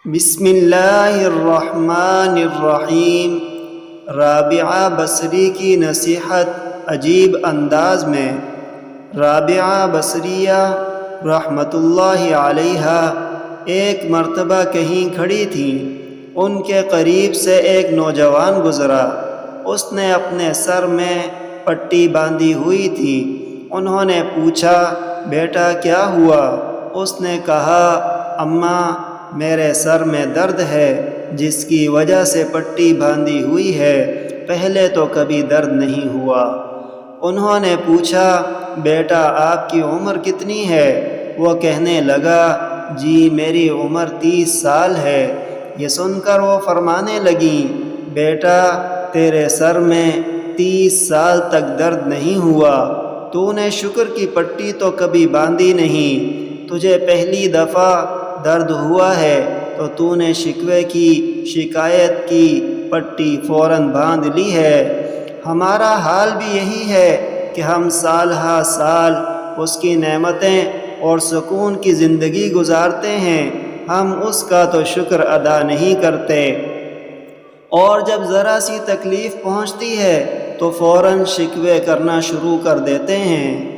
بسم اللہ الرحمن الرحیم۔ رابعہ بصری کی نصیحت عجیب انداز میں۔ رابعہ بصریہ رحمۃ اللہ علیہا ایک مرتبہ کہیں کھڑی تھیں۔ ان کے قریب سے ایک نوجوان گزرا۔ اس نے اپنے سر میں پٹی باندھی ہوئی تھی۔ انہوں نے پوچھا، بیٹا کیا ہوا؟ اس نے کہا، اماں میرے سر میں درد ہے جس کی وجہ سے پٹی باندھی ہوئی ہے، پہلے تو کبھی درد نہیں ہوا۔ انہوں نے پوچھا، بیٹا آپ کی عمر کتنی ہے؟ وہ کہنے لگا، جی میری عمر 30 سال ہے۔ یہ سن کر وہ فرمانے لگیں، بیٹا تیرے سر میں 30 سال تک درد نہیں ہوا، تو نے شکر کی پٹی تو کبھی باندھی نہیں، تجھے پہلی دفعہ درد ہوا ہے تو نے شکوے کی شکایت کی، پٹی فوراً باندھ لی ہے۔ ہمارا حال بھی یہی ہے کہ ہم سال ہا سال اس کی نعمتیں اور سکون کی زندگی گزارتے ہیں، ہم اس کا تو شکر ادا نہیں کرتے، اور جب ذرا سی تکلیف پہنچتی ہے تو فوراً شکوے کرنا شروع کر دیتے ہیں۔